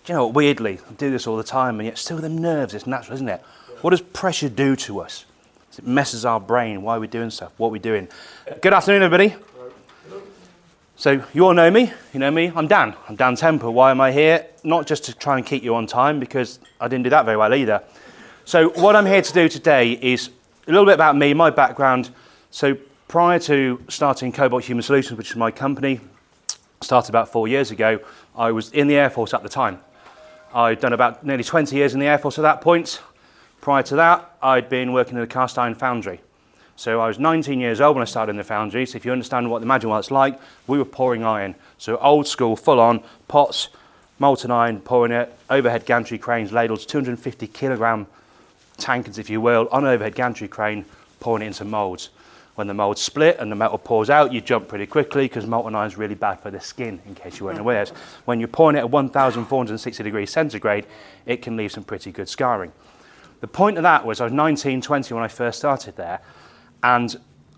you know what, weirdly, I do this all the time, and yet still the nerves, it's natural, isn't it? What does pressure do to us? It messes our brain. Why are we doing stuff? What are we doing? Good afternoon, everybody. So you all know me. You know me. I'm Dan. I'm Dan Temple. Why am I here? Not just to try and keep you on time, because I didn't do that very well either. So what I'm here to do today is a little bit about me, my background. So prior to starting Cobalt Human Solutions, which is my company, started about 4 years ago, I was in the Air Force at the time. I'd done about nearly 20 years in the Air Force at that point. Prior to that, I'd been working in a cast iron foundry. So I was 19 years old when I started in the foundry. So if you imagine what it's like, we were pouring iron. So old school, full on, pots, molten iron, pouring it, overhead gantry cranes, ladles, 250 kilogram tankers, if you will, on an overhead gantry crane, pouring it into molds. When the molds split and the metal pours out, you jump pretty quickly because molten iron is really bad for the skin, in case you weren't aware. When you're pouring it at 1,460 degrees centigrade, it can leave some pretty good scarring. The point of that was I was 19, 20 when I first started there, and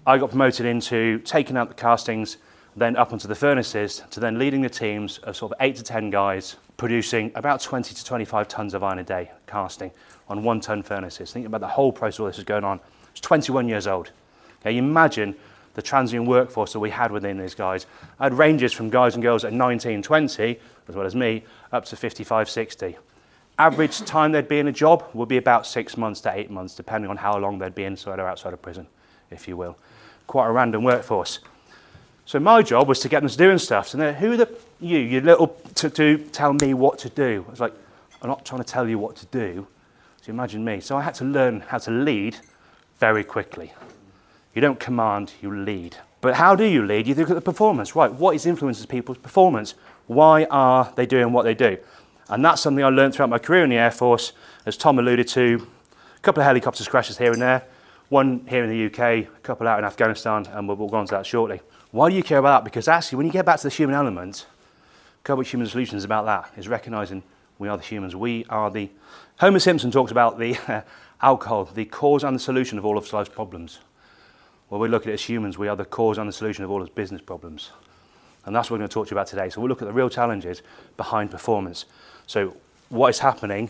I got promoted into taking out the castings, then up onto the furnaces, to then leading the teams of sort of 8 to 10 guys producing about 20 to 25 tons of iron a day casting on 1 ton furnaces. Think about the whole process all this is going on. I was 21 years old. Okay, you imagine the transient workforce that we had within these guys. I had ranges from guys and girls at 19, 20, as well as me, up to 55, 60. Average time they'd be in a job would be about 6 months to 8 months, depending on how long they'd be inside or outside of prison, if you will. Quite a random workforce. So my job was to get them to doing stuff. So who are you little to tell me what to do? I was like, I'm not trying to tell you what to do. So imagine me. So I had to learn how to lead very quickly. You don't command, you lead. But how do you lead? You look at the performance, right? What influences people's performance? Why are they doing what they do? And that's something I learned throughout my career in the Air Force, as Tom alluded to. A couple of helicopters crashes here and there, one here in the UK, a couple out in Afghanistan, and we'll go on to that shortly. Why do you care about that? Because actually, when you get back to the human element, Cobalt Human Solutions is about that, is recognizing we are the humans. We are the... Homer Simpson talks about the alcohol, the cause and the solution of all of life's problems. Well, we look at it as humans, we are the cause and the solution of all of business problems. And that's what we're going to talk to you about today. So we'll look at the real challenges behind performance. So what is happening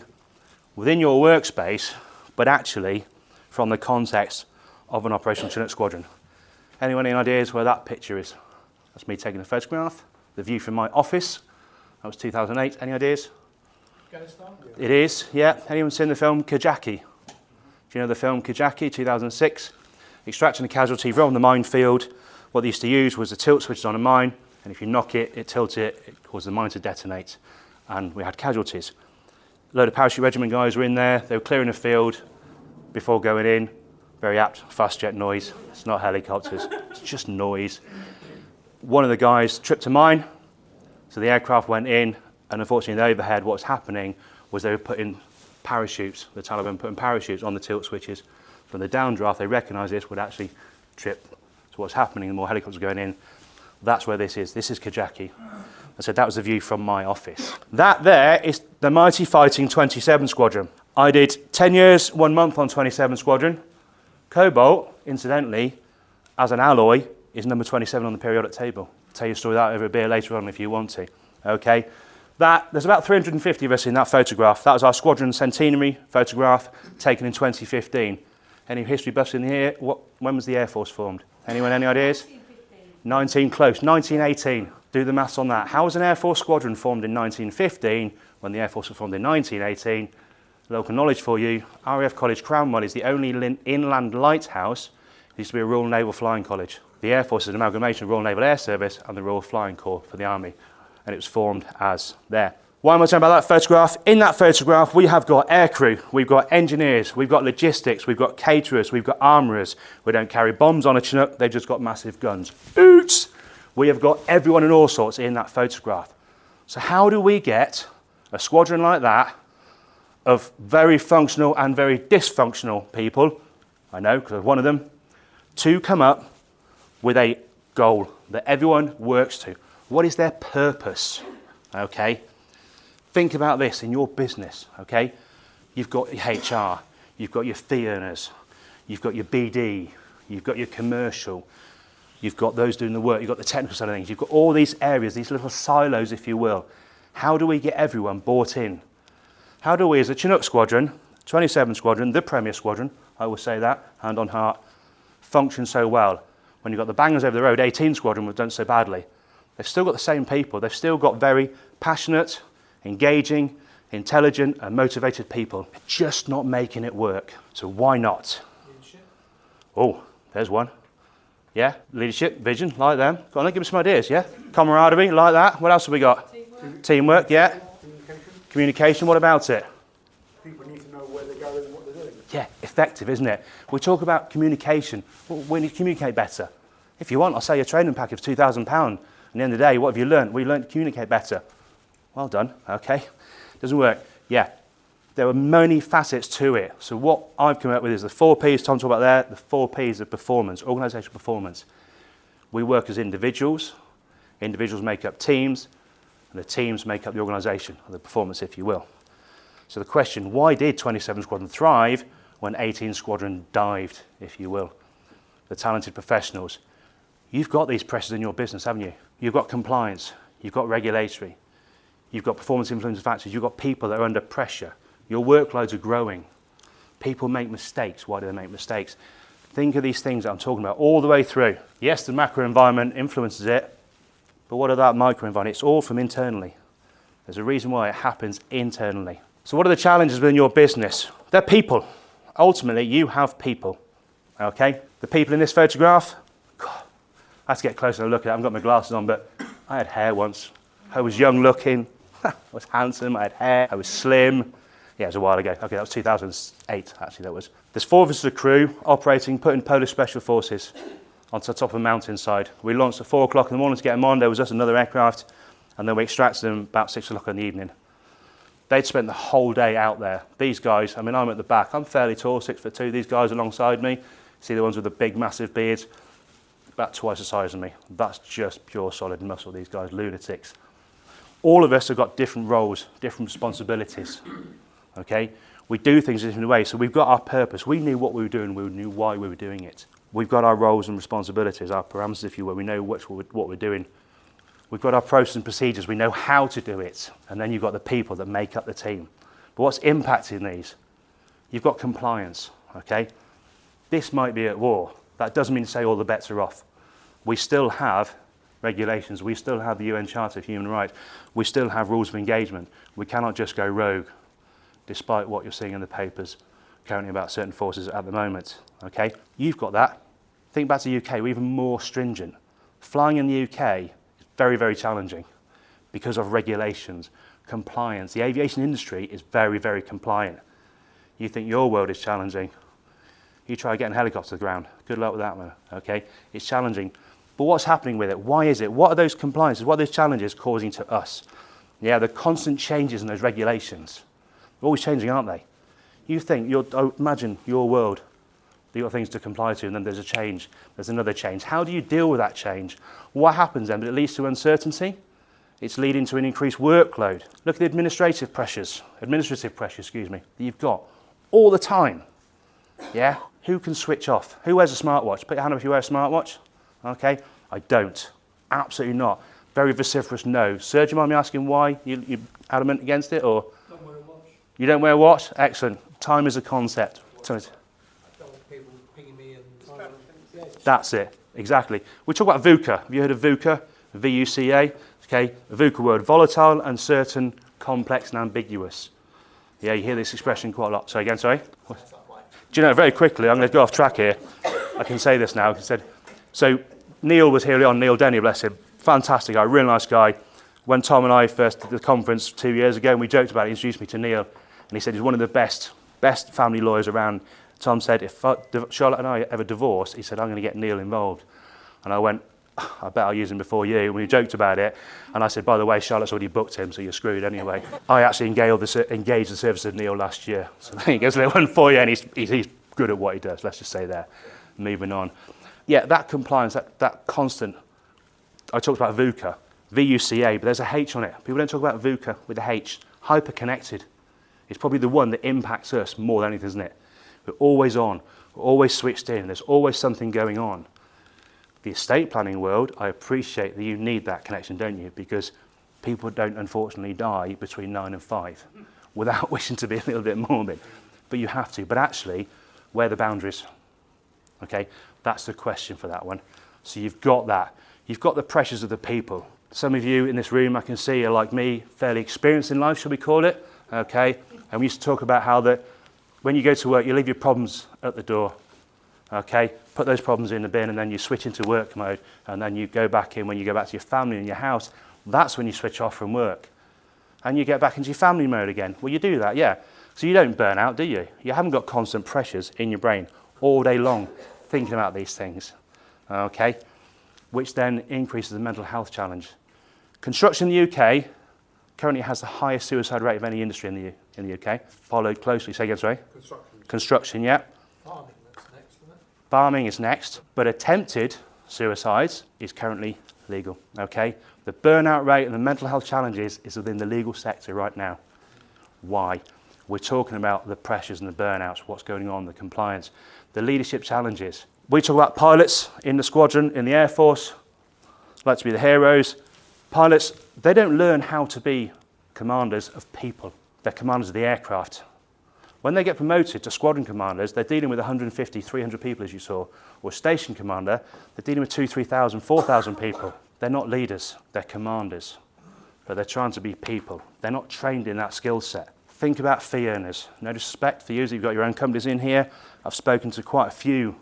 within your workspace, but actually from the context of an operational Chinook squadron. Anyone any ideas where that picture is? That's me taking a photograph. The view from my office. That was 2008. Any ideas? Afghanistan? It is, yeah. Anyone seen the film Kajaki? Do you know the film Kajaki, 2006? Extracting a casualty from the minefield. What they used to use was a tilt switch on a mine, and if you knock it, it tilts it, it causes the mine to detonate. And we had casualties. A load of parachute regiment guys were in there. They were clearing the field before going in. Very apt, fast jet noise. It's not helicopters, it's just noise. One of the guys tripped a mine, so the aircraft went in, and unfortunately in the overhead, what was happening was they were putting parachutes, the Taliban putting parachutes on the tilt switches. From the downdraft, they recognised this would actually trip. So what's happening, the more helicopters going in, that's where this is. This is Kajaki. I said that was the view from my office. That there is the mighty fighting 27 Squadron. I did 10 years, 1 month on 27 Squadron. Cobalt, incidentally, as an alloy, is number 27 on the periodic table. I'll tell you a story of that over a beer later on if you want to. Okay. There's about 350 of us in that photograph. That was our squadron centenary photograph taken in 2015. Any history buffs in here? When was the Air Force formed? Anyone, any ideas? 19, close. 1918. Do the maths on that. How was an Air Force squadron formed in 1915 when the Air Force was formed in 1918? Local knowledge for you. RAF College Cranwell is the only inland lighthouse. It used to be a Royal Naval Flying College. The Air Force is an amalgamation of Royal Naval Air Service and the Royal Flying Corps for the Army. And it was formed as there. Why am I talking about that photograph? In that photograph, we have got aircrew, we've got engineers, we've got logistics, we've got caterers, we've got armourers. We don't carry bombs on a Chinook, they've just got massive guns. Oops! We have got everyone and all sorts in that photograph. So how do we get a squadron like that of very functional and very dysfunctional people, I know because I'm one of them, to come up with a goal that everyone works to? What is their purpose? Okay? Think about this in your business, okay? You've got your HR, you've got your fee earners, you've got your BD, you've got your commercial, you've got those doing the work, you've got the technical side of things, you've got all these areas, these little silos, if you will. How do we get everyone bought in? How do we, as a Chinook Squadron, 27 Squadron, the Premier Squadron, I will say that, hand on heart, function so well? When you've got the bangers over the road, 18 Squadron have done so badly. They've still got the same people. They've still got very passionate, engaging, intelligent and motivated people. They're just not making it work. So why not? Leadership. Oh, there's one. Yeah, leadership, vision, like them. Go on, give us some ideas, yeah? Camaraderie, like that. What else have we got? Teamwork, yeah. Communication, what about it? People need to know where they're going and what they're doing. Yeah, effective, isn't it? We talk about communication. Well, we need to communicate better. If you want, I'll sell you a training package of £2,000. At the end of the day, what have you learned? We learned to communicate better. Well done, okay. Doesn't work. Yeah, there are many facets to it. So what I've come up with is the 4 Ps Tom talked about there, the 4 Ps of performance, organisational performance. We work as individuals. Individuals make up teams, and the teams make up the organisation, or the performance, if you will. So the question, why did 27 Squadron thrive when 18 Squadron dived, if you will? The talented professionals. You've got these pressures in your business, haven't you? You've got compliance, you've got regulatory, you've got performance influence factors, you've got people that are under pressure. Your workloads are growing. People make mistakes. Why do they make mistakes? Think of these things that I'm talking about all the way through. Yes, the macro environment influences it, but what about micro environment? It's all from internally. There's a reason why it happens internally. So what are the challenges within your business? They're people. Ultimately, you have people, okay? The people in this photograph, God, I have to get closer and look at it. I haven't got my glasses on, but I had hair once. I was young looking, I was handsome, I had hair, I was slim. Yeah, it was a while ago. Okay, that was 2008, actually, that was. There's 4 of us as a crew operating, putting Polish Special Forces onto the top of a mountainside. We launched at 4 o'clock in the morning to get them on. There was us, another aircraft, and then we extracted them about 6 o'clock in the evening. They'd spent the whole day out there. These guys, I mean, I'm at the back. I'm fairly tall, 6'2". These guys alongside me, see the ones with the big, massive beards, about twice the size of me. That's just pure solid muscle, these guys, lunatics. All of us have got different roles, different responsibilities, okay? We do things in different ways, so we've got our purpose. We knew what we were doing, we knew why we were doing it. We've got our roles and responsibilities, our parameters, if you will. We know what we're doing. We've got our process and procedures. We know how to do it. And then you've got the people that make up the team. But what's impacting these? You've got compliance, okay? This might be at war. That doesn't mean to say all the bets are off. We still have regulations. We still have the UN Charter of Human Rights. We still have rules of engagement. We cannot just go rogue, despite what you're seeing in the papers currently about certain forces at the moment, okay? You've got that. Think back to the UK, we're even more stringent. Flying in the UK is very, very challenging because of regulations, compliance. The aviation industry is very, very compliant. You think your world is challenging. You try getting helicopters to the ground. Good luck with that one, okay? It's challenging. But what's happening with it? Why is it? What are those compliances? What are those challenges causing to us? Yeah, the constant changes in those regulations. They're always changing, aren't they? You think, imagine your world. You've got things to comply to, and then there's a change. There's another change. How do you deal with that change? What happens then? But it leads to uncertainty. It's leading to an increased workload. Look at the administrative pressures, that you've got all the time. Yeah? Who can switch off? Who wears a smartwatch? Put your hand up if you wear a smartwatch. Okay? I don't. Absolutely not. Very vociferous no. Sir, do you mind me asking why? You're adamant against it, or? Don't wear a watch. You don't wear a watch? Excellent. Time is a concept. That's it, exactly. We talk about VUCA. Have you heard of VUCA? V-U-C-A. Okay, a VUCA word. Volatile, uncertain, complex, and ambiguous. Yeah, you hear this expression quite a lot. Sorry, again, sorry? Do you know, very quickly, I'm going to go off track here. I can say this now. So Neil was here on, Neil Denny, bless him. Fantastic guy, real nice guy. When Tom and I first did the conference 2 years ago, and we joked about it, he introduced me to Neil, and he said he's one of the best family lawyers around. Tom said, if Charlotte and I ever divorce, he said, I'm going to get Neil involved. And I went, I bet I'll use him before you. And we joked about it. And I said, by the way, Charlotte's already booked him, so you're screwed anyway. I actually engaged the services of Neil last year. So there he goes, a little one for you, and he's good at what he does, let's just say there. Moving on. Yeah, that compliance, that constant, I talked about VUCA, V-U-C-A, but there's a H on it. People don't talk about VUCA with a H. Hyper-connected. It's probably the one that impacts us more than anything, isn't it? We're always on, we're always switched in, there's always something going on. The estate planning world, I appreciate that you need that connection, don't you? Because people don't unfortunately die between 9 and 5 without wishing to be a little bit morbid. But you have to. But actually, where are the boundaries? Okay, that's the question for that one. So you've got that. You've got the pressures of the people. Some of you in this room I can see are like me, fairly experienced in life, shall we call it? Okay, and we used to talk about how that when you go to work, you leave your problems at the door. Okay, put those problems in the bin and then you switch into work mode and then you go back in when you go back to your family and your house. That's when you switch off from work. And you get back into your family mode again. Well, you do that, yeah. So you don't burn out, do you? You haven't got constant pressures in your brain all day long thinking about these things. Okay, which then increases the mental health challenge. Construction in the UK currently has the highest suicide rate of any industry in the UK. Followed closely, say again, sorry? Construction, yeah. Farming, that's next, isn't it? Farming is next, but attempted suicides is currently legal, okay? The burnout rate and the mental health challenges is within the legal sector right now. Why? We're talking about the pressures and the burnouts, what's going on, the compliance, the leadership challenges. We talk about pilots in the squadron, in the Air Force, like to be the heroes. Pilots, they don't learn how to be commanders of people. They're commanders of the aircraft. When they get promoted to squadron commanders, they're dealing with 150, 300 people, as you saw. Or station commander, they're dealing with 2,000, 3,000, 4,000 people. They're not leaders, they're commanders. But they're trying to be people. They're not trained in that skill set. Think about fee earners. No disrespect for you, you've got your own companies in here. I've spoken to quite a few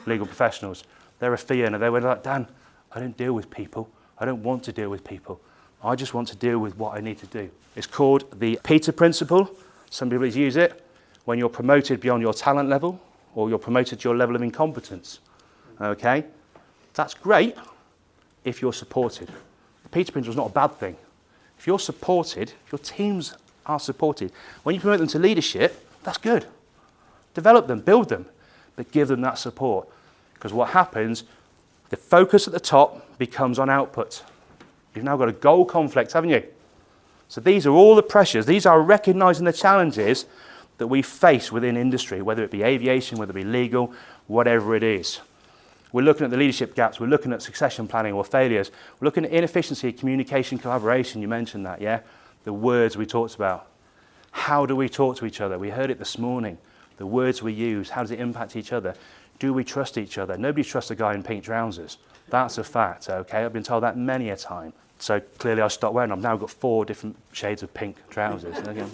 legal professionals. They're a fee earner. They were like, Dan, I don't deal with people. I don't want to deal with people. I just want to deal with what I need to do. It's called the Peter Principle. Some people use it when you're promoted beyond your talent level or you're promoted to your level of incompetence. Okay? That's great if you're supported. The Peter Principle is not a bad thing. If you're supported, if your teams are supported, when you promote them to leadership, that's good. Develop them, build them, but give them that support. Because what happens, the focus at the top becomes on output. You've now got a goal conflict, haven't you? So these are all the pressures. These are recognizing the challenges that we face within industry, whether it be aviation, whether it be legal, whatever it is. We're looking at the leadership gaps. We're looking at succession planning or failures. We're looking at inefficiency, communication, collaboration. You mentioned that, yeah? The words we talked about. How do we talk to each other? We heard it this morning. The words we use, how does it impact each other? Do we trust each other? Nobody trusts a guy in pink trousers. That's a fact, okay? I've been told that many a time. So clearly I stopped wearing them. I've now got 4 different shades of pink trousers. Okay?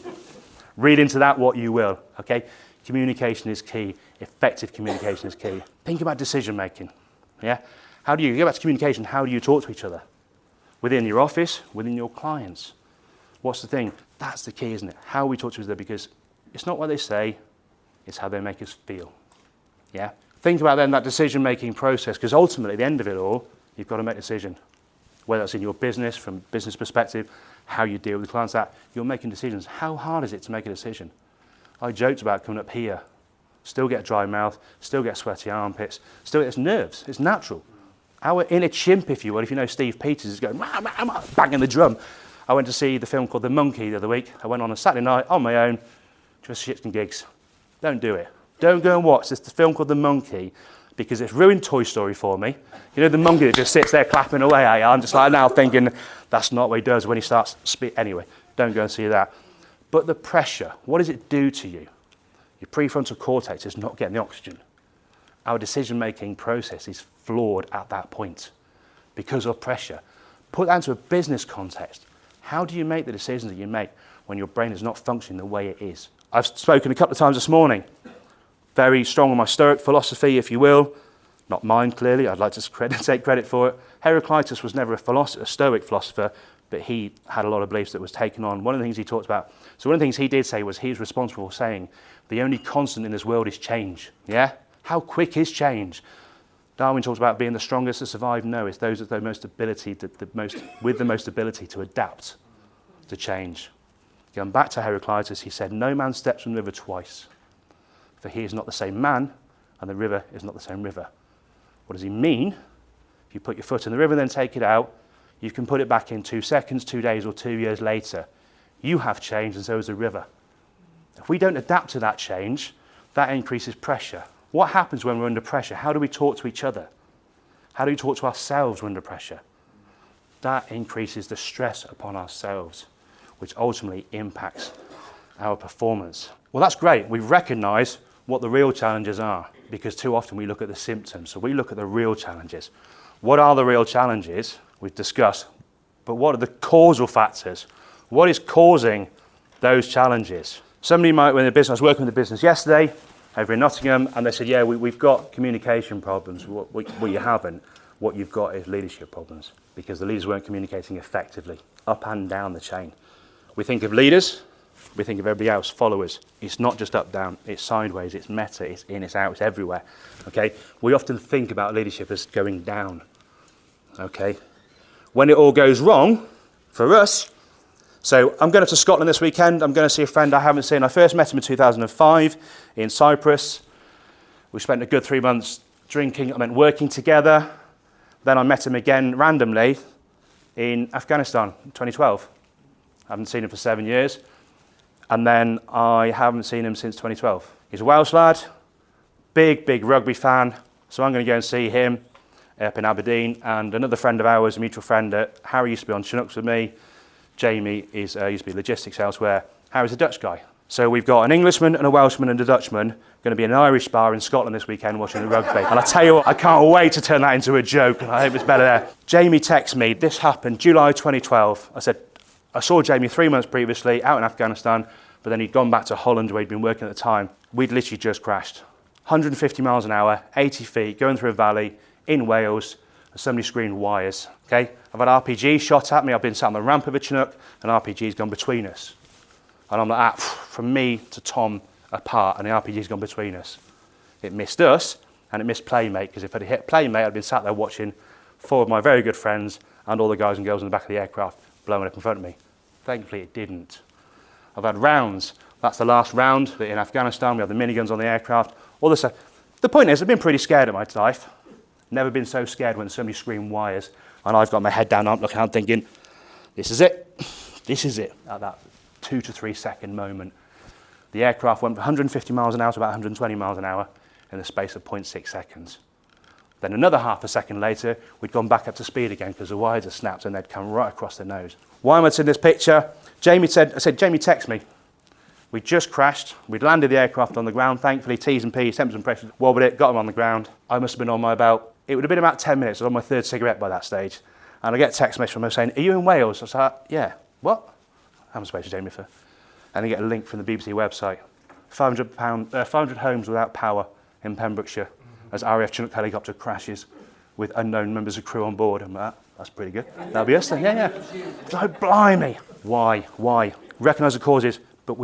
Read into that what you will, okay? Communication is key. Effective communication is key. Think about decision making, yeah? How do you go back to communication? How do you talk to each other? Within your office, within your clients. What's the thing? That's the key, isn't it? How we talk to each other, because it's not what they say, it's how they make us feel, yeah? Think about then that decision making process, because ultimately at the end of it all, you've got to make a decision. Whether it's in your business, from a business perspective, how you deal with the clients, that you're making decisions. How hard is it to make a decision? I joked about coming up here, still get a dry mouth, still get sweaty armpits, still get nerves. It's natural. Our inner chimp, if you will, if you know Steve Peters, is going, banging the drum. I went to see the film called The Monkey the other week. I went on a Saturday night on my own, just shits and gigs. Don't do it. Don't go and watch this film called The Monkey, because it's ruined Toy Story for me. You know the monkey that just sits there clapping away. I'm just like now thinking, that's not what he does when he starts speaking. Anyway, don't go and see that. But the pressure, what does it do to you? Your prefrontal cortex is not getting the oxygen. Our decision-making process is flawed at that point because of pressure. Put that into a business context. How do you make the decisions that you make when your brain is not functioning the way it is? I've spoken a couple of times this morning. Very strong on my Stoic philosophy, if you will. Not mine, clearly. I'd like to take credit for it. Heraclitus was never a Stoic philosopher, but he had a lot of beliefs that was taken on. One of the things he talked about, so one of the things he did say was he's responsible for saying, the only constant in this world is change. Yeah? How quick is change? Darwin talks about being the strongest to survive. No, it's those with the most ability, with the most ability to adapt to change. Going back to Heraclitus, he said, no man steps from the river twice. For he is not the same man, and the river is not the same river. What does he mean? If you put your foot in the river and then take it out, you can put it back in 2 seconds, 2 days, or 2 years later. You have changed, and so has the river. If we don't adapt to that change, that increases pressure. What happens when we're under pressure? How do we talk to each other? How do we talk to ourselves when under pressure? that increases the stress upon ourselves, which ultimately impacts our performance. Well, that's great. We've recognised what the real challenges are, because too often we look at the symptoms. So we look at the real challenges. What are the real challenges? We've discussed. But what are the causal factors? What is causing those challenges? Somebody might, when I was working with a business yesterday over in Nottingham, and they said, yeah, we've got communication problems. What you haven't, what you've got is leadership problems, because the leaders weren't communicating effectively, up and down the chain. We think of leaders, we think of everybody else, followers. It's not just up, down, it's sideways, it's meta, it's in, it's out, it's everywhere, okay? We often think about leadership as going down, okay? When it all goes wrong, for us, so I'm going up to Scotland this weekend. I'm going to see a friend I haven't seen. I first met him in 2005 in Cyprus. We spent a good 3 months drinking, working together. Then I met him again randomly in Afghanistan in 2012. I haven't seen him for 7 years. And then I haven't seen him since 2012. He's a Welsh lad, big rugby fan. So I'm going to go and see him up in Aberdeen. And another friend of ours, a mutual friend, Harry used to be on Chinooks with me. Jamie used to be logistics elsewhere. Harry's a Dutch guy. So we've got an Englishman and a Welshman and a Dutchman going to be in an Irish bar in Scotland this weekend watching the rugby. And I tell you what, I can't wait to turn that into a joke, and I hope it's better there. Jamie texted me, this happened July 2012. I said, I saw Jamie 3 months previously out in Afghanistan, but then he'd gone back to Holland where he'd been working at the time. We'd literally just crashed. 150 miles an hour, 80 feet, going through a valley in Wales, and somebody screamed wires, okay? I've had RPG shot at me. I've been sat on the ramp of a Chinook, and RPG's gone between us. And I'm like, from me to Tom apart, and the RPG's gone between us. It missed us, and it missed Playmate, because if I'd hit Playmate, I'd been sat there watching 4 of my very good friends and all the guys and girls in the back of the aircraft blowing up in front of me. Thankfully, it didn't. I've had rounds. That's the last round in Afghanistan. We have the miniguns on the aircraft, all this stuff. The point is, I've been pretty scared in my life. Never been so scared when somebody screamed wires, and I've got my head down, I'm looking out thinking, this is it. This is it. At that 2 to 3 second moment, the aircraft went from 150 miles an hour to about 120 miles an hour in the space of 0.6 seconds. Then another half a second later, we'd gone back up to speed again because the wires had snapped and they'd come right across the nose. Why am I in this picture? Jamie text me. We just crashed. We'd landed the aircraft on the ground. Thankfully, T's and P's, temps and pressures, wobbled it, got them on the ground. I must have been on it would have been about 10 minutes. I was on my 3rd cigarette by that stage. And I get a text message from her saying, are you in Wales? I was like, yeah. What? I haven't spoken to Jamie for. And I get a link from the BBC website. 500 homes without power in Pembrokeshire as RAF Chinook helicopter crashes with unknown members of crew on board. I'm like, that's pretty good. That'll be us then, yeah. Like, blimey. Why? Recognise the causes, but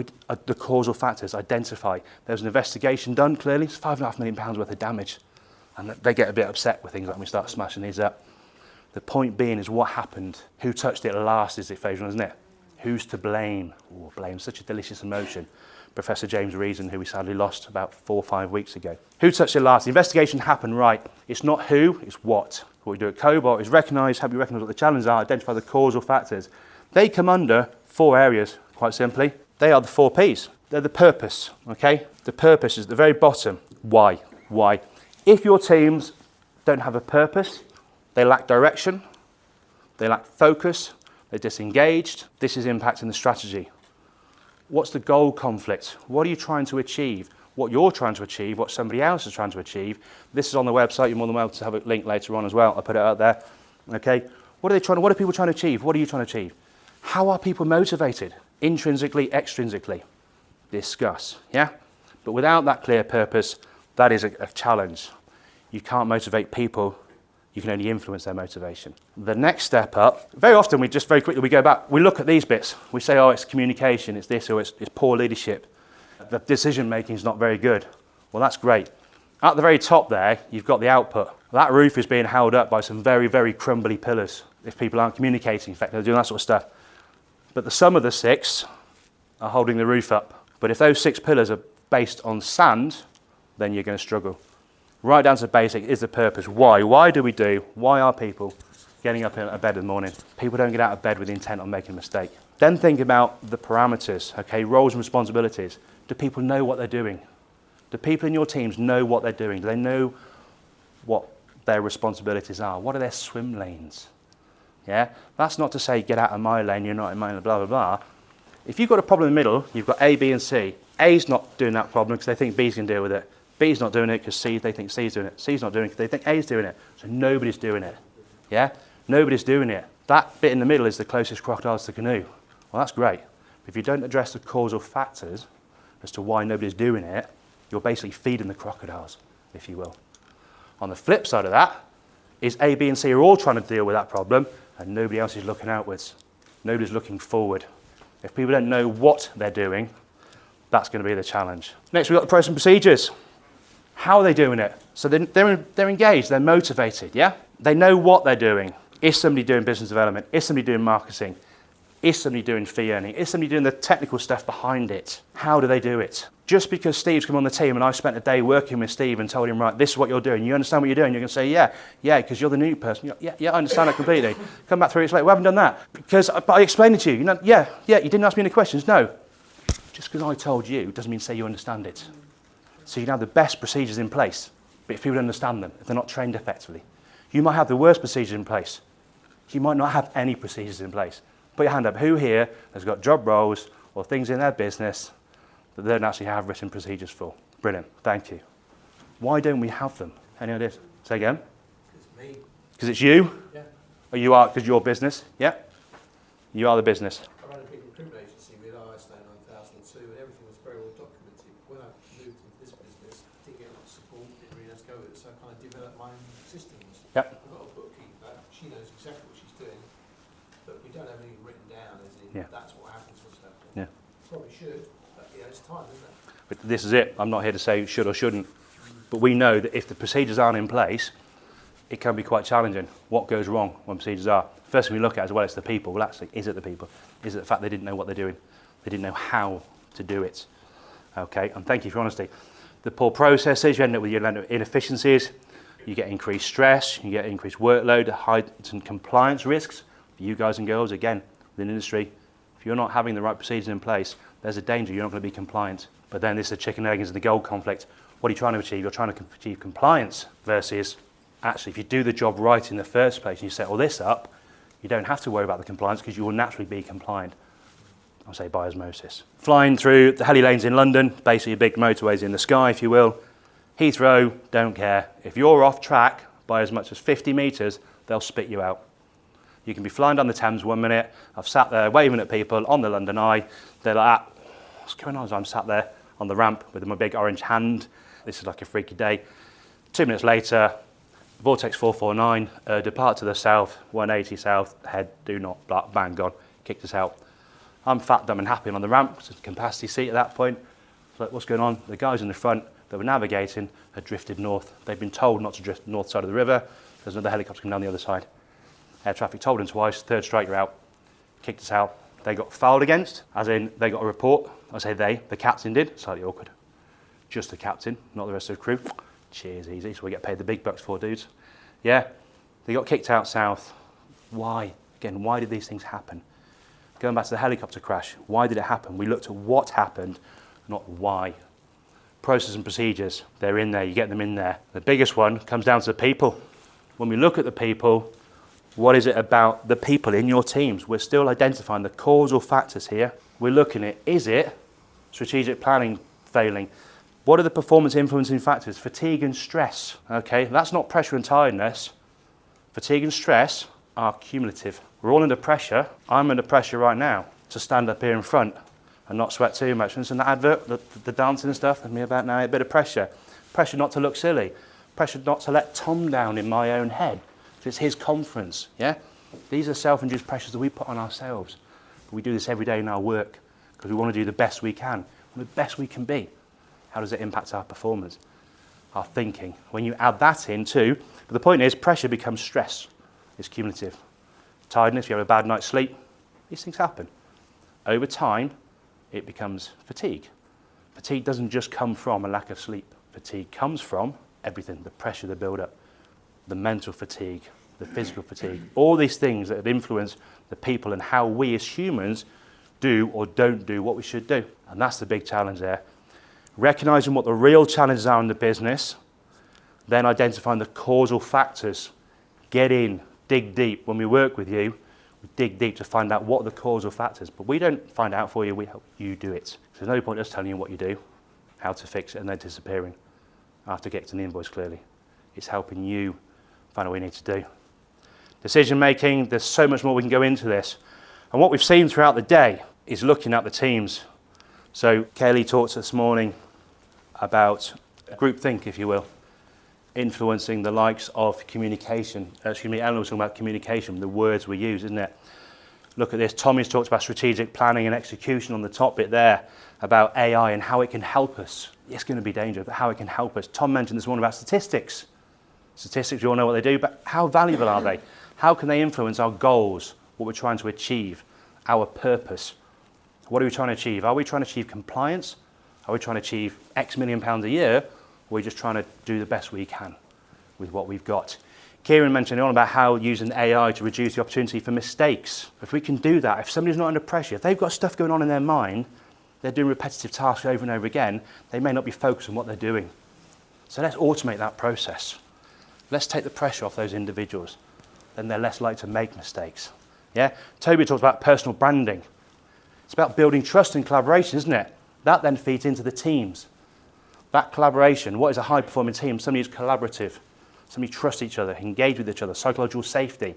the causal factors, identify. There was an investigation done, clearly. It's £5.5 million worth of damage. And they get a bit upset with things like when we start smashing these up. The point being is what happened. Who touched it last is the equation, isn't it? Who's to blame? Oh, blame, such a delicious emotion. Professor James Reason, who we sadly lost about 4 or 5 weeks ago. Who touched it last? The investigation happened right. It's not who, it's what. What we do at Cobalt is help you recognise what the challenges are, identify the causal factors. They come under 4 areas, quite simply. They are the 4 Ps. They're the purpose, okay? The purpose is at the very bottom. Why? If your teams don't have a purpose, they lack direction, they lack focus, they're disengaged, this is impacting the strategy. What's the goal conflict? What are you trying to achieve? What you're trying to achieve, what somebody else is trying to achieve. This is on the website. You're more than welcome to have a link later on as well. I'll put it out there. Okay? What are people trying to achieve? What are you trying to achieve? How are people motivated? Intrinsically, extrinsically. Discuss. Yeah? But without that clear purpose, that is a challenge. You can't motivate people. You can only influence their motivation. The next step up, very often we go back, we look at these bits. We say, oh, it's communication, it's this, or it's poor leadership. The decision making is not very good. Well, that's great. At the very top there, you've got the output. That roof is being held up by some very, very crumbly pillars. If people aren't communicating effectively, they're doing that sort of stuff. But the sum of the 6 are holding the roof up. But if those 6 pillars are based on sand, then you're going to struggle. Right down to basic is the purpose. Why? Why are people getting up in bed in the morning? People don't get out of bed with the intent on making a mistake. Then think about the parameters, okay, roles and responsibilities. Do people know what they're doing? Do people in your teams know what they're doing? Do they know what their responsibilities are? What are their swim lanes? Yeah, that's not to say get out of my lane, you're not in mine, blah, blah, blah. If you've got a problem in the middle, you've got A, B, and C. A's not doing that problem because they think B's can deal with it. B's not doing it because they think C's doing it. C's not doing it because they think A's doing it. So nobody's doing it. Yeah? Nobody's doing it. That bit in the middle is the closest crocodile to the canoe. Well, that's great. But if you don't address the causal factors as to why nobody's doing it, you're basically feeding the crocodiles, if you will. On the flip side of that is A, B, and C are all trying to deal with that problem, and nobody else is looking outwards. Nobody's looking forward. If people don't know what they're doing, that's going to be the challenge. Next, we've got the process and procedures. How are they doing it? So they're engaged, they're motivated, yeah? They know what they're doing. Is somebody doing business development? Is somebody doing marketing? Is somebody doing fee earning? Is somebody doing the technical stuff behind it? How do they do it? Just because Steve's come on the team and I've spent a day working with Steve and told him, right, this is what you're doing. You understand what you're doing? You're going to say, yeah, because you're the new person. Yeah, I understand that completely. Come back 3 weeks later, we haven't done that. But I explained it to you. You know, yeah, you didn't ask me any questions. No. Just because I told you doesn't mean say you understand it. So you can have the best procedures in place, but if people don't understand them, if they're not trained effectively, you might have the worst procedures in place. You might not have any procedures in place. Put your hand up. Who here has got job roles or things in their business that they don't actually have written procedures for? Brilliant. Thank you. Why don't we have them? Any ideas? Say again. It's me. Because it's you? Yeah. Or you are because your business? Yeah? You are the business. I ran a big recruitment agency with ISO 9002 and everything was very well documented. When I moved into this business, I didn't get a lot of support, didn't really know to go with it, so I kind of developed my own systems. Yep. I've got a bookkeeper, she knows exactly what she's doing, but we don't have anything written down as in that's what happens for stuff. Yeah. Probably should, but it's time, isn't it? But this is it. I'm not here to say should or shouldn't. But we know that if the procedures aren't in place, it can be quite challenging. What goes wrong when procedures are? First thing we look at as well, it's the people. Well, actually, is it the people? Is it the fact they didn't know what they're doing? They didn't know how to do it. Okay, and thank you for your honesty. The poor processes, you end up with your inefficiencies, you get increased stress, you get increased workload, heightened compliance risks for you guys and girls. Again, within the industry, if you're not having the right procedures in place, there's a danger you're not going to be compliant. But then this is the chicken and eggs and the gold conflict. What are you trying to achieve? You're trying to achieve compliance versus actually if you do the job right in the first place and you set all this up, you don't have to worry about the compliance because you will naturally be compliant. I'll say by osmosis. Flying through the heli lanes in London, basically big motorways in the sky, if you will. Heathrow, don't care. If you're off track by as much as 50 metres, they'll spit you out. You can be flying down the Thames 1 minute. I've sat there waving at people on the London Eye. They're like, what's going on? So I'm sat there on the ramp with my big orange hand. This is like a freaky day. 2 minutes later, Vortex 449, depart to the south, 180 south, head, do not, bang, gone, kicked us out. I'm fat, dumb and happy on the ramp, it's a capacity seat at that point. It's like, what's going on? The guys in the front that were navigating had drifted north. They've been told not to drift north side of the river. There's another helicopter coming down the other side. Air traffic told them twice, third strike, you're out. Kicked us out. They got fouled against, as in they got a report. I say they, the captain did, slightly awkward. Just the captain, not the rest of the crew. Cheers, easy, so we get paid the big bucks for dudes. Yeah, they got kicked out south. Why? Again, why did these things happen? Going back to the helicopter crash, why did it happen? We looked at what happened, not why. Process and procedures, they're in there, you get them in there. The biggest one comes down to the people. When we look at the people, what is it about the people in your teams? We're still identifying the causal factors here. We're looking at, is it strategic planning failing? What are the performance influencing factors? Fatigue and stress, okay? That's not pressure and tiredness. Fatigue and stress are cumulative. We're all under pressure. I'm under pressure right now to stand up here in front and not sweat too much. And so in the advert, the dancing and stuff, and me about now, a bit of pressure. Pressure not to look silly. Pressure not to let Tom down in my own head. It's his conference, yeah? These are self-induced pressures that we put on ourselves. But we do this every day in our work because we want to do the best we can, the best we can be. How does it impact our performance, our thinking? When you add that in too, but the point is pressure becomes stress. It's cumulative. Tiredness, you have a bad night's sleep, these things happen. Over time, it becomes fatigue. Fatigue doesn't just come from a lack of sleep. Fatigue comes from everything, the pressure, the build-up, the mental fatigue, the physical fatigue, all these things that have influenced the people and how we as humans do or don't do what we should do. And that's the big challenge there. Recognizing what the real challenges are in the business, then identifying the causal factors. Get in, dig deep. When we work with you, we dig deep to find out what are the causal factors. But we don't find out for you, we help you do it. So there's no point just telling you what you do, how to fix it, and then disappearing after getting the invoice clearly. It's helping you find out what you need to do. Decision making, there's so much more we can go into this. And what we've seen throughout the day is looking at the teams. So Kaylee talked this morning about groupthink, if you will, influencing the likes of communication. Ellen was talking about communication, the words we use, isn't it? Look at this. Tommy's talked about strategic planning and execution on the top bit there, about AI and how it can help us. It's going to be dangerous, but how it can help us. Tom mentioned this morning about statistics. Statistics, you all know what they do, but how valuable are they? How can they influence our goals, what we're trying to achieve, our purpose? What are we trying to achieve? Are we trying to achieve compliance? Are we trying to achieve X million pounds a year? Or are we just trying to do the best we can with what we've got? Kieran mentioned on about how using AI to reduce the opportunity for mistakes. If we can do that, if somebody's not under pressure, if they've got stuff going on in their mind, they're doing repetitive tasks over and over again, they may not be focused on what they're doing. So let's automate that process. Let's take the pressure off those individuals. Then they're less likely to make mistakes. Yeah? Toby talks about personal branding. It's about building trust and collaboration, isn't it? That then feeds into the teams. That collaboration, what is a high-performing team? Somebody who's collaborative, somebody who trusts each other, engage with each other, psychological safety,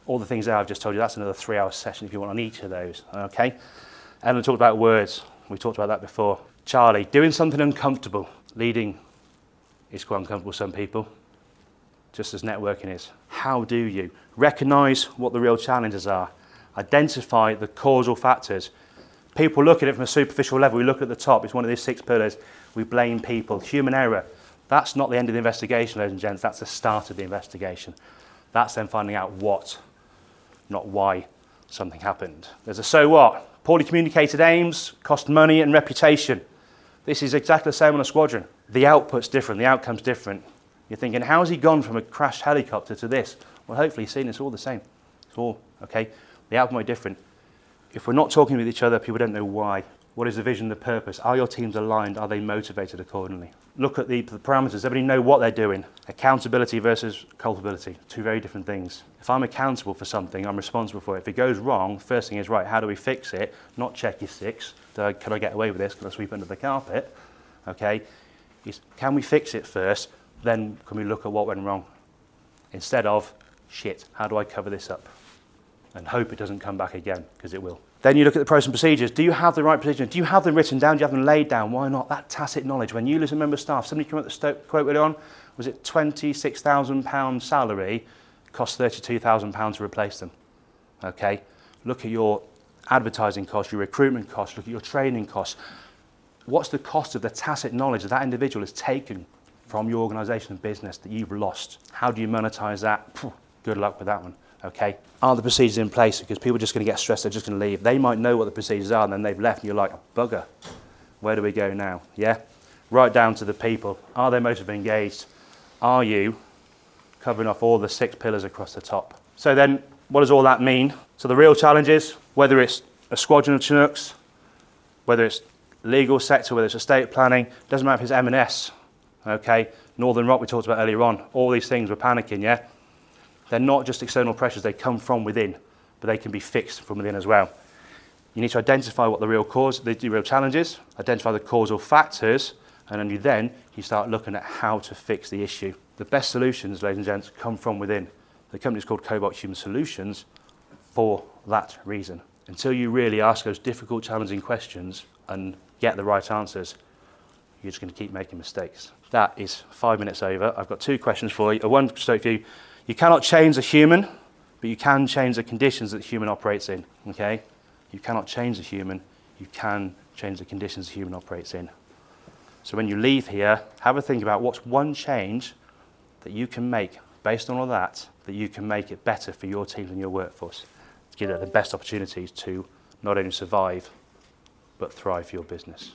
all the things that I've just told you. That's another 3-hour session if you want on each of those, okay? Ellen talked about words. We talked about that before. Charlie, doing something uncomfortable. Leading is quite uncomfortable for some people, just as networking is. How do you recognise what the real challenges are? Identify the causal factors. People look at it from a superficial level. We look at the top. It's one of these 6 pillars. We blame people. Human error. That's not the end of the investigation, ladies and gents. That's the start of the investigation. That's then finding out what, not why something happened. There's a so what. Poorly communicated aims, cost money and reputation. This is exactly the same on a squadron. The output's different. The outcome's different. You're thinking, how has he gone from a crashed helicopter to this? Well, hopefully he's seen it's all the same. It's all, okay? The outcome might be different. If we're not talking with each other, people don't know why. What is the vision, the purpose? Are your teams aligned? Are they motivated accordingly? Look at the parameters. Everybody know what they're doing. Accountability versus culpability. 2 very different things. If I'm accountable for something, I'm responsible for it. If it goes wrong, first thing is, right, how do we fix it? Not check your 6. Can I get away with this? Can I sweep under the carpet? Okay? Can we fix it first? Then can we look at what went wrong? Instead of, shit, how do I cover this up? And hope it doesn't come back again, because it will. Then you look at the process and procedures. Do you have the right procedures? Do you have them written down? Do you have them laid down? Why not? That tacit knowledge. When you lose a member of staff, somebody came up with the quote earlier on, was it £26,000 salary, cost £32,000 to replace them? Okay? Look at your advertising costs, your recruitment costs, look at your training costs. What's the cost of the tacit knowledge that that individual has taken from your organisation and business that you've lost? How do you monetize that? Good luck with that one. Okay? Are the procedures in place? Because people are just going to get stressed, they're just going to leave. They might know what the procedures are and then they've left and you're like, bugger, where do we go now? Yeah? Right down to the people. Are they motivated and engaged? Are you covering off all the 6 pillars across the top? So then, what does all that mean? So the real challenge is, whether it's a squadron of Chinooks, whether it's legal sector, whether it's estate planning, doesn't matter if it's M&S, okay? Northern Rock we talked about earlier on, all these things we're panicking, yeah? They're not just external pressures, they come from within, but they can be fixed from within as well. You need to identify what the real cause, the real challenge is, identify the causal factors, and only then you start looking at how to fix the issue. The best solutions, ladies and gents, come from within. The company's called Cobalt Human Solutions for that reason. Until you really ask those difficult, challenging questions and get the right answers, you're just going to keep making mistakes. That is 5 minutes over. I've got 2 questions for you. One straight for you. You cannot change a human, but you can change the conditions that the human operates in, okay? You cannot change the human, you can change the conditions the human operates in. So when you leave here, have a think about what's one change that you can make based on all that you can make it better for your teams and your workforce to give them the best opportunities to not only survive, but thrive for your business.